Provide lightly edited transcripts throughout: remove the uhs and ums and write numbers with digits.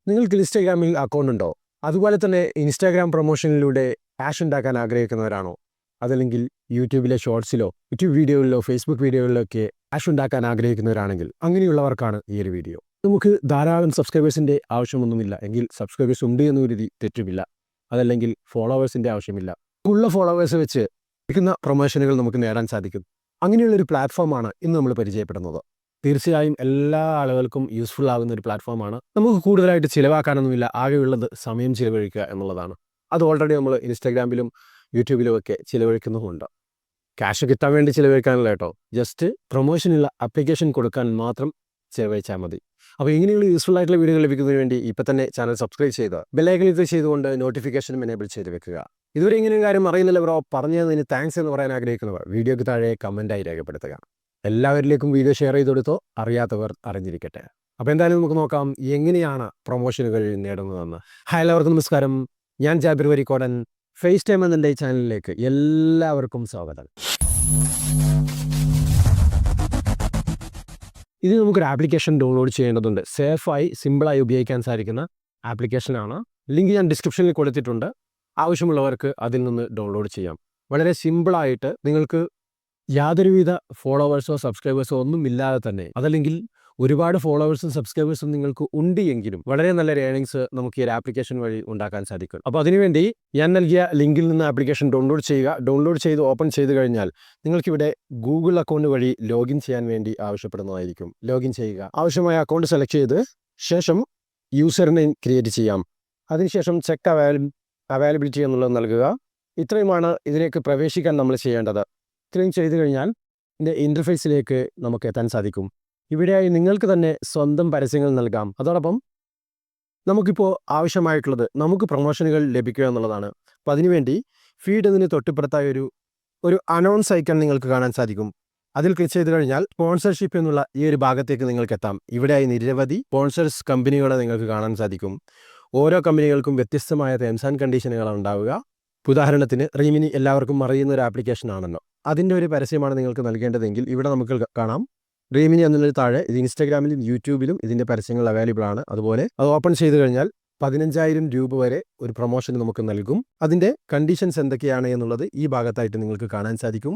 നിങ്ങൾക്ക് ഇൻസ്റ്റാഗ്രാമിൽ അക്കൗണ്ട് ഉണ്ടോ? അതുപോലെ തന്നെ ഇൻസ്റ്റാഗ്രാം പ്രൊമോഷനിലൂടെ ക്യാഷ് ഉണ്ടാക്കാൻ ആഗ്രഹിക്കുന്നവരാണോ? അതല്ലെങ്കിൽ യൂട്യൂബിലെ ഷോർട്സിലോ യൂട്യൂബ് വീഡിയോകളിലോ ഫേസ്ബുക്ക് വീഡിയോകളിലോ ഒക്കെ ക്യാഷ് ഉണ്ടാക്കാൻ ആഗ്രഹിക്കുന്നവരാണെങ്കിൽ അങ്ങനെയുള്ളവർക്കാണ് ഈ ഒരു വീഡിയോ. നമുക്ക് ധാരാളം സബ്സ്ക്രൈബേഴ്സിൻ്റെ ആവശ്യമൊന്നുമില്ല എങ്കിൽ സബ്സ്ക്രൈബേഴ്സ് ഉണ്ട് എന്ന് കരുതി തെറ്റുമില്ല. അതല്ലെങ്കിൽ ഫോളോവേഴ്സിൻ്റെ ആവശ്യമില്ല. ഉള്ള ഫോളോവേഴ്സ് വെച്ച് ലഭിക്കുന്ന പ്രൊമോഷനുകൾ നമുക്ക് നേടാൻ സാധിക്കും. അങ്ങനെയുള്ളൊരു പ്ലാറ്റ്ഫോമാണ് ഇന്ന് നമ്മൾ പരിചയപ്പെടുന്നത്. തീർച്ചയായും എല്ലാ ആളുകൾക്കും യൂസ്ഫുൾ ആകുന്ന ഒരു പ്ലാറ്റ്ഫോമാണ്. നമുക്ക് കൂടുതലായിട്ട് ചിലവാക്കാനൊന്നുമില്ല, ആകെയുള്ളത് സമയം ചിലവഴിക്കുക എന്നുള്ളതാണ്. അത് ഓൾറെഡി നമ്മൾ ഇൻസ്റ്റാഗ്രാമിലും യൂട്യൂബിലും ഒക്കെ ചിലവഴിക്കുന്നുമുണ്ട്. ക്യാഷ് കിട്ടാൻ വേണ്ടി ചിലവഴിക്കാനല്ല കേട്ടോ, ജസ്റ്റ് പ്രൊമോഷനുള്ള അപ്ലിക്കേഷൻ കൊടുക്കാൻ മാത്രം ചിലവഴിച്ചാൽ മതി. അപ്പോൾ ഇങ്ങനെയുള്ള യൂസ്ഫുൾ ആയിട്ടുള്ള വീഡിയോകൾ ലഭിക്കുന്നതിന് വേണ്ടി ഇപ്പോൾ തന്നെ ചാനൽ സബ്സ്ക്രൈബ് ചെയ്ത് ബെല്ലൈക്കൺ ക്ലിക്ക് ചെയ്തുകൊണ്ട് നോട്ടിഫിക്കേഷനും എനേബിൾ ചെയ്ത് വെക്കുക. ഇതുവരെ ഇങ്ങനെയും കാര്യം അറിയുന്നില്ല ബ്രോ, പറഞ്ഞു തന്നതിന് താങ്ക്സ് എന്ന് പറയാൻ ആഗ്രഹിക്കുന്നവർ വീഡിയോയ്ക്ക് താഴെ കമൻറ്റായി രേഖപ്പെടുത്തുക. എല്ലാവരിലേക്കും വീഡിയോ ഷെയർ ചെയ്ത് കൊടുത്തോ, അറിയാത്തവർ അറിഞ്ഞിരിക്കട്ടെ. അപ്പോൾ എന്തായാലും നമുക്ക് നോക്കാം എങ്ങനെയാണ് പ്രൊമോഷനുകൾ നേടുന്നതെന്ന്. ഹായ്, എല്ലാവർക്കും നമസ്കാരം. ഞാൻ ജാബിർ വരിക്കോടൻ. ഫേസ് ടൈം എന്നെ ചാനലിലേക്ക് എല്ലാവർക്കും സ്വാഗതം. ഇത് നമുക്കൊരു ആപ്ലിക്കേഷൻ ഡൗൺലോഡ് ചെയ്യേണ്ടതുണ്ട്. സേഫായി സിമ്പിളായി ഉപയോഗിക്കാൻ സാധിക്കുന്ന ആപ്ലിക്കേഷനാണ്. ലിങ്ക് ഞാൻ ഡിസ്ക്രിപ്ഷനിൽ കൊടുത്തിട്ടുണ്ട്. ആവശ്യമുള്ളവർക്ക് അതിൽ നിന്ന് ഡൗൺലോഡ് ചെയ്യാം. വളരെ സിമ്പിളായിട്ട് നിങ്ങൾക്ക് യാതൊരുവിധ ഫോളോവേഴ്സോ സബ്സ്ക്രൈബേഴ്സോ ഒന്നും ഇല്ലാതെ തന്നെ, അതല്ലെങ്കിൽ ഒരുപാട് ഫോളോവേഴ്സും സബ്സ്ക്രൈബേഴ്സും നിങ്ങൾക്ക് ഉണ്ട് എങ്കിലും വളരെ നല്ല ഏർണിങ്സ് നമുക്ക് ഈ ഒരു ആപ്ലിക്കേഷൻ വഴി ഉണ്ടാക്കാൻ സാധിക്കും. അപ്പോൾ അതിനുവേണ്ടി ഞാൻ നൽകിയ ലിങ്കിൽ നിന്ന് ആപ്ലിക്കേഷൻ ഡൗൺലോഡ് ചെയ്യുക. ഡൗൺലോഡ് ചെയ്ത് ഓപ്പൺ ചെയ്ത് കഴിഞ്ഞാൽ നിങ്ങൾക്കിവിടെ ഗൂഗിൾ അക്കൗണ്ട് വഴി ലോഗിൻ ചെയ്യാൻ വേണ്ടി ആവശ്യപ്പെടുന്നതായിരിക്കും. ലോഗിൻ ചെയ്യുക. ആവശ്യമായ അക്കൗണ്ട് സെലക്ട് ചെയ്ത് ശേഷം യൂസർ നെയിം ക്രിയേറ്റ് ചെയ്യാം. അതിനുശേഷം ചെക്ക് അവൈലബിലിറ്റി എന്നുള്ളത് നൽകുക. ഇത്രയുമാണ് ഇതിലേക്ക് പ്രവേശിക്കാൻ നമ്മൾ ചെയ്യേണ്ടത്. ഇത്രയും ചെയ്തു കഴിഞ്ഞാൽ ഇതിൻ്റെ ഇൻ്റർഫേസിലേക്ക് നമുക്ക് എത്താൻ സാധിക്കും. ഇവിടെയായി നിങ്ങൾക്ക് തന്നെ സ്വന്തം പരസ്യങ്ങൾ നൽകാം. അതോടൊപ്പം നമുക്കിപ്പോൾ ആവശ്യമായിട്ടുള്ളത് നമുക്ക് പ്രൊമോഷനുകൾ ലഭിക്കുക എന്നുള്ളതാണ്. അപ്പോൾ അതിനുവേണ്ടി ഫീഡ് എന്നതിന് തൊട്ടുപുറത്തായി ഒരു അനൗൺസ് ഐക്കൺ നിങ്ങൾക്ക് കാണാൻ സാധിക്കും. അതിൽ ക്ലിക്ക് ചെയ്ത് കഴിഞ്ഞാൽ സ്പോൺസർഷിപ്പ് എന്നുള്ള ഈ ഒരു ഭാഗത്തേക്ക് നിങ്ങൾക്ക് എത്താം. ഇവിടെയായി നിരവധി സ്പോൺസേഴ്സ് കമ്പനികളെ നിങ്ങൾക്ക് കാണാൻ സാധിക്കും. ഓരോ കമ്പനികൾക്കും വ്യത്യസ്തമായ ടേംസ് ആൻഡ് കണ്ടീഷനുകളാണ് ഉണ്ടാവുക. ഉദാഹരണത്തിന് റീമിനി എല്ലാവർക്കും അറിയുന്ന ഒരു ആപ്ലിക്കേഷൻ ആണല്ലോ, അതിൻ്റെ ഒരു പരസ്യമാണ് നിങ്ങൾക്ക് നൽകേണ്ടതെങ്കിൽ ഇവിടെ നമുക്ക് കാണാം റീമിനി എന്നുള്ളൊരു താഴെ. ഇത് ഇൻസ്റ്റാഗ്രാമിലും യൂട്യൂബിലും ഇതിൻ്റെ പരസ്യങ്ങൾ അവൈലബിൾ ആണ്. അതുപോലെ അത് ഓപ്പൺ ചെയ്ത് കഴിഞ്ഞാൽ 15,000 രൂപ വരെ ഒരു പ്രൊമോഷൻ നമുക്ക് നൽകും. അതിൻ്റെ കണ്ടീഷൻസ് എന്തൊക്കെയാണ് എന്നുള്ളത് ഈ ഭാഗത്തായിട്ട് നിങ്ങൾക്ക് കാണാൻ സാധിക്കും.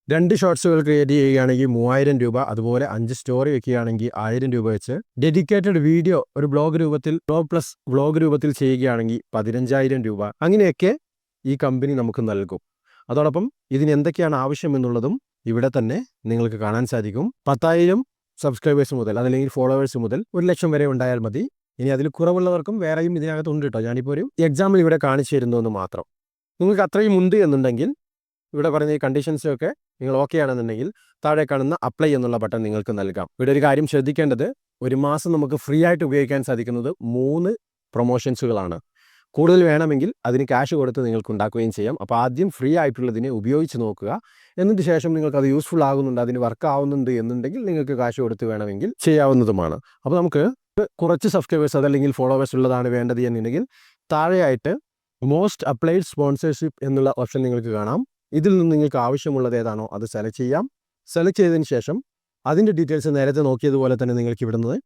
2 ഷോർട്സുകൾ ക്രിയേറ്റ് ചെയ്യുകയാണെങ്കിൽ 3,000 രൂപ, അതുപോലെ 5 സ്റ്റോറി വെക്കുകയാണെങ്കിൽ 1,000 രൂപ വെച്ച്, ഡെഡിക്കേറ്റഡ് വീഡിയോ ഒരു ബ്ലോഗ് പ്ലസ് വ്ലോഗ് രൂപത്തിൽ ചെയ്യുകയാണെങ്കിൽ 15,000 രൂപ, അങ്ങനെയൊക്കെ ഈ കമ്പനി നമുക്ക് നൽകും. അതോടൊപ്പം ഇതിന് എന്തൊക്കെയാണ് ആവശ്യമെന്നുള്ളതും ഇവിടെ തന്നെ നിങ്ങൾക്ക് കാണാൻ സാധിക്കും. 10,000 സബ്സ്ക്രൈബേഴ്സ് മുതൽ, അതല്ലെങ്കിൽ ഫോളോവേഴ്സ് മുതൽ 1,00,000 വരെ ഉണ്ടായാൽ മതി. ഇനി അതിൽ കുറവുള്ളവർക്കും വേറെയും ഇതിനകത്ത് ഉണ്ട് കേട്ടോ. ഞാനിപ്പോൾ ഒരു എക്സാമ്പിൾ ഇവിടെ കാണിച്ചു തരുന്നതെന്ന് മാത്രം. നിങ്ങൾക്ക് അത്രയും ഉണ്ട് എന്നുണ്ടെങ്കിൽ ഇവിടെ പറഞ്ഞ ഈ കണ്ടീഷൻസൊക്കെ നിങ്ങൾ ഓക്കെ ആണെന്നുണ്ടെങ്കിൽ താഴെ കാണുന്ന അപ്ലൈ എന്നുള്ള ബട്ടൺ നിങ്ങൾക്ക് നൽകാം. ഇവിടെ ഒരു കാര്യം ശ്രദ്ധിക്കേണ്ടത്, ഒരു മാസം നമുക്ക് ഫ്രീ ആയിട്ട് ഉപയോഗിക്കാൻ സാധിക്കുന്നത് 3 പ്രൊമോഷൻസുകളാണ്. കൂടുതൽ വേണമെങ്കിൽ അതിന് ക്യാഷ് കൊടുത്ത് നിങ്ങൾക്ക് ഉണ്ടാക്കുകയും ചെയ്യാം. അപ്പോൾ ആദ്യം ഫ്രീ ആയിട്ടുള്ളതിനെ ഉപയോഗിച്ച് നോക്കുക. എന്നിട്ട് ശേഷം നിങ്ങൾക്ക് അത് യൂസ്ഫുൾ ആകുന്നുണ്ട്, അതിന് വർക്ക് ആവുന്നുണ്ട് എന്നുണ്ടെങ്കിൽ നിങ്ങൾക്ക് ക്യാഷ് കൊടുത്ത് വേണമെങ്കിൽ ചെയ്യാവുന്നതുമാണ്. അപ്പോൾ നമുക്ക് കുറച്ച് സബ്സ്ക്രൈബേഴ്സ് അതല്ലെങ്കിൽ ഫോളോവേഴ്സ് ഉള്ളതാണ് വേണ്ടത് എന്നുണ്ടെങ്കിൽ താഴെയായിട്ട് മോസ്റ്റ് അപ്ലൈഡ് സ്പോൺസർഷിപ്പ് എന്നുള്ള ഓപ്ഷൻ നിങ്ങൾക്ക് കാണാം. ഇതിൽ നിന്ന് നിങ്ങൾക്ക് ആവശ്യമുള്ളത് ഏതാണോ അത് സെലക്ട് ചെയ്യാം. സെലക്ട് ചെയ്തതിന് ശേഷം അതിൻ്റെ ഡീറ്റെയിൽസ് നേരത്തെ നോക്കിയതുപോലെ തന്നെ നിങ്ങൾക്ക് ഇവിടുന്ന്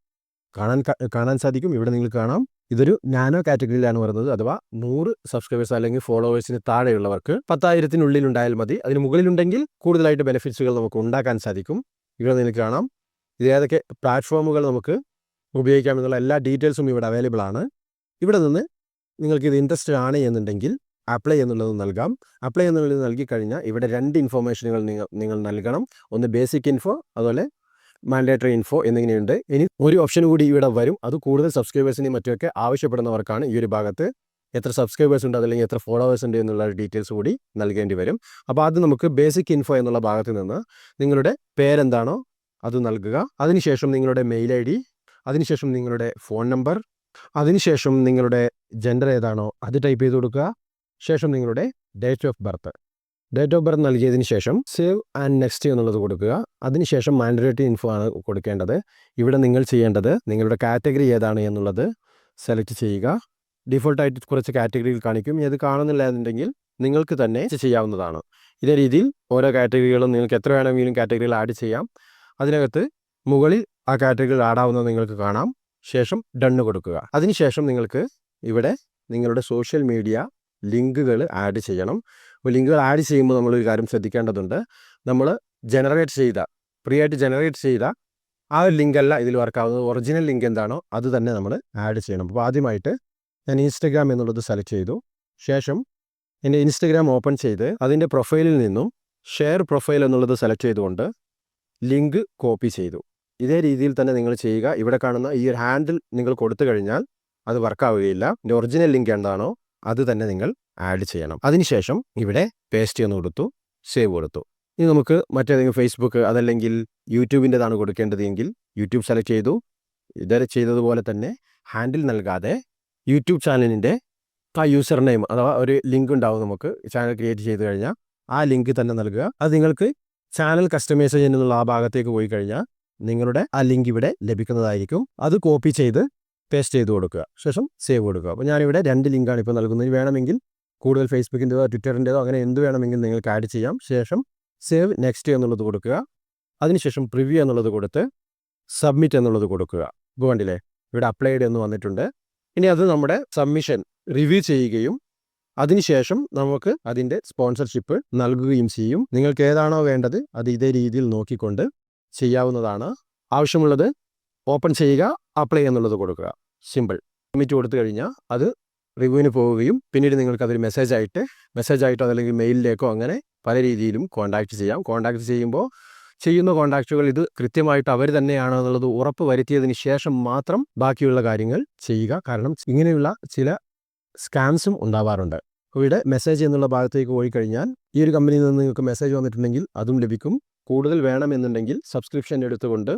കാണാൻ സാധിക്കും. ഇവിടെ നിങ്ങൾക്ക് കാണാം ഇതൊരു നാനോ കാറ്റഗറിയിലാണ് വരുന്നത്. അഥവാ 100 സബ്സ്ക്രൈബേഴ്സ് അല്ലെങ്കിൽ ഫോളോവേഴ്സിന് താഴെയുള്ളവർക്ക് 10,000-നുള്ളിൽ ഉണ്ടായാൽ മതി. അതിന് മുകളിലുണ്ടെങ്കിൽ കൂടുതലായിട്ട് ബെനിഫിറ്റ്സുകൾ നമുക്ക് ഉണ്ടാക്കാൻ സാധിക്കും. ഇവിടെ നിങ്ങൾക്ക് കാണാം ഇത് ഏതൊക്കെ പ്ലാറ്റ്ഫോമുകൾ നമുക്ക് ഉപയോഗിക്കാമെന്നുള്ള എല്ലാ ഡീറ്റെയിൽസും ഇവിടെ അവൈലബിൾ ആണ്. ഇവിടെ നിന്ന് നിങ്ങൾക്ക് ഇത് ഇൻട്രസ്റ്റഡ് ആണ് എന്നുണ്ടെങ്കിൽ അപ്ലൈ എന്നുള്ളത് നൽകാം. അപ്ലൈ എന്നുള്ളത് നൽകിക്കഴിഞ്ഞാൽ ഇവിടെ 2 ഇൻഫോർമേഷനുകൾ നിങ്ങൾ നൽകണം. ഒന്ന് ബേസിക് ഇൻഫോ, അതുപോലെ മാൻഡേറ്ററി ഇൻഫോ എന്നിങ്ങനെയുണ്ട്. ഇനി ഒരു ഓപ്ഷൻ കൂടി ഇവിടെ വരും. അത് കൂടുതൽ സബ്സ്ക്രൈബേഴ്സിനെയും മറ്റുമൊക്കെ ആവശ്യപ്പെടുന്നവർക്കാണ്. ഈ ഒരു ഭാഗത്ത് എത്ര സബ്സ്ക്രൈബേഴ്സ് ഉണ്ട് അതല്ലെങ്കിൽ എത്ര ഫോളോവേഴ്സ് ഉണ്ട് എന്നുള്ള ഡീറ്റെയിൽസ് കൂടി നൽകേണ്ടി വരും. അപ്പോൾ അത് നമുക്ക് ബേസിക് ഇൻഫോ എന്നുള്ള ഭാഗത്ത് നിന്ന് നിങ്ങളുടെ പേരെന്താണോ അത് നൽകുക. അതിനുശേഷം നിങ്ങളുടെ മെയിൽ ID, അതിനുശേഷം നിങ്ങളുടെ ഫോൺ നമ്പർ, അതിനുശേഷം നിങ്ങളുടെ ജെൻഡർ ഏതാണോ അത് ടൈപ്പ് ചെയ്ത് കൊടുക്കുക. ശേഷം നിങ്ങളുടെ ഡേറ്റ് ഓഫ് ബർത്ത് നൽകിയതിന് ശേഷം സേവ് ആൻഡ് നെക്സ്റ്റ് എന്നുള്ളത് കൊടുക്കുക. അതിനുശേഷം മാൻഡേറ്ററി ഇൻഫോ ആണ് കൊടുക്കേണ്ടത്. ഇവിടെ നിങ്ങൾ ചെയ്യേണ്ടത് നിങ്ങളുടെ കാറ്റഗറി ഏതാണ് എന്നുള്ളത് സെലക്ട് ചെയ്യുക. ഡിഫോൾട്ടായിട്ട് കുറച്ച് കാറ്റഗറികൾ കാണിക്കും. ഇത് കാണുന്നില്ല എന്നുണ്ടെങ്കിൽ നിങ്ങൾക്ക് തന്നെ ചെയ്യാവുന്നതാണ്. ഇതേ രീതിയിൽ ഓരോ കാറ്റഗറികളും നിങ്ങൾക്ക് എത്ര വേണമെങ്കിലും കാറ്റഗറികൾ ആഡ് ചെയ്യാം. അതിനകത്ത് മുകളിൽ ആ കാറ്റഗറികൾ ആഡാവുന്നത് നിങ്ങൾക്ക് കാണാം. ശേഷം ഡണ്ണ് കൊടുക്കുക. അതിനുശേഷം നിങ്ങൾക്ക് ഇവിടെ നിങ്ങളുടെ സോഷ്യൽ മീഡിയ ലിങ്കുകൾ ആഡ് ചെയ്യണം. അപ്പോൾ ലിങ്കുകൾ ആഡ് ചെയ്യുമ്പോൾ നമ്മളൊരു കാര്യം ശ്രദ്ധിക്കേണ്ടതുണ്ട്. നമ്മൾ ഫ്രീ ആയിട്ട് ജനറേറ്റ് ചെയ്ത ആ ഒരു ലിങ്കല്ല ഇതിൽ വർക്കാവുന്നത്. ഒറിജിനൽ ലിങ്ക് എന്താണോ അത് തന്നെ നമ്മൾ ആഡ് ചെയ്യണം. അപ്പോൾ ആദ്യമായിട്ട് ഞാൻ ഇൻസ്റ്റഗ്രാം എന്നുള്ളത് സെലക്ട് ചെയ്തു. ശേഷം എൻ്റെ ഇൻസ്റ്റഗ്രാം ഓപ്പൺ ചെയ്ത് അതിൻ്റെ പ്രൊഫൈലിൽ നിന്നും ഷെയർ പ്രൊഫൈൽ എന്നുള്ളത് സെലക്ട് ചെയ്തുകൊണ്ട് ലിങ്ക് കോപ്പി ചെയ്തു. ഇതേ രീതിയിൽ തന്നെ നിങ്ങൾ ചെയ്യുക. ഇവിടെ കാണുന്ന ഈ ഒരു ഹാൻഡിൽ നിങ്ങൾ കൊടുത്തു കഴിഞ്ഞാൽ അത് വർക്കാവുകയില്ല. എൻ്റെ ഒറിജിനൽ ലിങ്ക് എന്താണോ അത് തന്നെ നിങ്ങൾ ആഡ് ചെയ്യണം. അതിനുശേഷം ഇവിടെ പേസ്റ്റ് എന്ന് കൊടുത്തു, സേവ് കൊടുത്തു. ഇനി നമുക്ക് മറ്റേതെങ്കിലും ഫേസ്ബുക്ക് അതല്ലെങ്കിൽ യൂട്യൂബിൻ്റെതാണ് കൊടുക്കേണ്ടതെങ്കിൽ യൂട്യൂബ് സെലക്ട് ചെയ്തു. ഇതുവരെ ചെയ്തതുപോലെ തന്നെ ഹാൻഡിൽ നൽകാതെ യൂട്യൂബ് ചാനലിൻ്റെ ആ യൂസർ നെയിം അഥവാ ഒരു ലിങ്ക് ഉണ്ടാവും. നമുക്ക് ചാനൽ ക്രിയേറ്റ് ചെയ്ത് കഴിഞ്ഞാൽ ആ ലിങ്ക് തന്നെ നൽകുക. അത് നിങ്ങൾക്ക് ചാനൽ കസ്റ്റമൈസേഷൻ എന്നുള്ള ആ ഭാഗത്തേക്ക് പോയി കഴിഞ്ഞാൽ നിങ്ങളുടെ ആ ലിങ്ക് ഇവിടെ ലഭിക്കുന്നതായിരിക്കും. അത് കോപ്പി ചെയ്ത് പേസ്റ്റ് ചെയ്ത് കൊടുക്കുക. ശേഷം സേവ് കൊടുക്കുക. അപ്പോൾ ഞാനിവിടെ 2 ലിങ്കാണ് ഇപ്പോൾ നൽകുന്നത്. വേണമെങ്കിൽ കൂടുതൽ ഫേസ്ബുക്കിൻ്റെതോ ട്വിറ്ററിൻ്റെതോ അങ്ങനെ എന്ത് വേണമെങ്കിൽ നിങ്ങൾക്ക് ആഡ് ചെയ്യാം. ശേഷം സേവ് നെക്സ്റ്റ് എന്നുള്ളത് കൊടുക്കുക. അതിനുശേഷം പ്രിവ്യൂ എന്നുള്ളത് കൊടുത്ത് സബ്മിറ്റ് എന്നുള്ളത് കൊടുക്കുക. ഇപ്പോൾ കണ്ടില്ലേ ഇവിടെ അപ്ലൈഡ് എന്ന് വന്നിട്ടുണ്ട്. ഇനി അത് നമ്മുടെ സബ്മിഷൻ റിവ്യൂ ചെയ്യുകയും അതിനുശേഷം നമുക്ക് അതിൻ്റെ സ്പോൺസർഷിപ്പ് നൽകുകയും ചെയ്യും. നിങ്ങൾക്ക് ഏതാണോ വേണ്ടത് അത് ഇതേ രീതിയിൽ നോക്കിക്കൊണ്ട് ചെയ്യാവുന്നതാണ്. ആവശ്യമുള്ളത് ഓപ്പൺ ചെയ്യുക, അപ്ലൈ എന്നുള്ളത് കൊടുക്കുക. സിമ്പിൾ. സബ്മിറ്റ് കൊടുത്തു കഴിഞ്ഞാൽ അത് റിവ്യൂവിന് പോവുകയും പിന്നീട് നിങ്ങൾക്ക് അതൊരു മെസ്സേജായിട്ടോ അല്ലെങ്കിൽ മെയിലിലേക്കോ അങ്ങനെ പല രീതിയിലും കോൺടാക്റ്റ് ചെയ്യാം. കോൺടാക്റ്റ് ചെയ്യുമ്പോൾ ചെയ്യുന്ന കോൺടാക്റ്റുകൾ ഇത് കൃത്യമായിട്ട് അവർ തന്നെയാണോ എന്നുള്ളത് ഉറപ്പ് വരുത്തിയതിന് ശേഷം മാത്രം ബാക്കിയുള്ള കാര്യങ്ങൾ ചെയ്യുക. കാരണം ഇങ്ങനെയുള്ള ചില സ്കാംസും ഉണ്ടാവാറുണ്ട്. ഇവിടെ മെസ്സേജ് എന്നുള്ള ഭാഗത്തേക്ക് പോയി കഴിഞ്ഞാൽ ഈ ഒരു കമ്പനിയിൽ നിന്ന് നിങ്ങൾക്ക് മെസ്സേജ് വന്നിട്ടുണ്ടെങ്കിൽ അതും ലഭിക്കും. കൂടുതൽ വേണമെന്നുണ്ടെങ്കിൽ സബ്സ്ക്രിപ്ഷൻ എടുത്തുകൊണ്ട്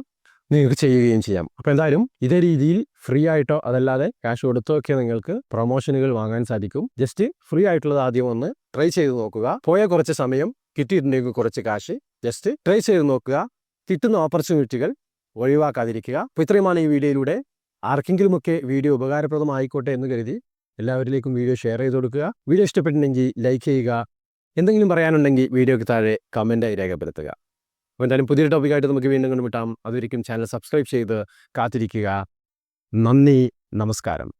നിങ്ങൾക്ക് ചെയ്യുകയും ചെയ്യാം. അപ്പോൾ എന്തായാലും ഇതേ രീതിയിൽ ഫ്രീ ആയിട്ടോ അതല്ലാതെ ക്യാഷ് കൊടുത്തോ ഒക്കെ നിങ്ങൾക്ക് പ്രൊമോഷനുകൾ വാങ്ങാൻ സാധിക്കും. ജസ്റ്റ് ഫ്രീ ആയിട്ടുള്ളത് ആദ്യം ഒന്ന് ട്രൈ ചെയ്ത് നോക്കുക. പോയ കുറച്ച് സമയം കിട്ടിയിട്ടുണ്ടെങ്കിൽ കുറച്ച് കാശ് ജസ്റ്റ് ട്രൈ ചെയ്ത് നോക്കുക. കിട്ടുന്ന ഓപ്പർച്യൂണിറ്റികൾ ഒഴിവാക്കാതിരിക്കുക. അപ്പോൾ ഇത്രയുമാണ് ഈ വീഡിയോയിലൂടെ. ആർക്കെങ്കിലുമൊക്കെ വീഡിയോ ഉപകാരപ്രദമായിക്കോട്ടെ എന്ന് കരുതി എല്ലാവരിലേക്കും വീഡിയോ ഷെയർ ചെയ്ത് കൊടുക്കുക. വീഡിയോ ഇഷ്ടപ്പെട്ടിട്ടുണ്ടെങ്കിൽ ലൈക്ക് ചെയ്യുക. എന്തെങ്കിലും പറയാനുണ്ടെങ്കിൽ വീഡിയോയ്ക്ക് താഴെ കമൻറ്റായി രേഖപ്പെടുത്തുക. അപ്പോൾ എന്തായാലും പുതിയൊരു ടോപ്പിക്കായിട്ട് നമുക്ക് വീണ്ടും കണ്ടുമുട്ടാം. അതുവരെയും ചാനൽ സബ്സ്ക്രൈബ് ചെയ്ത് കാത്തിരിക്കുക. നന്ദി, നമസ്കാരം.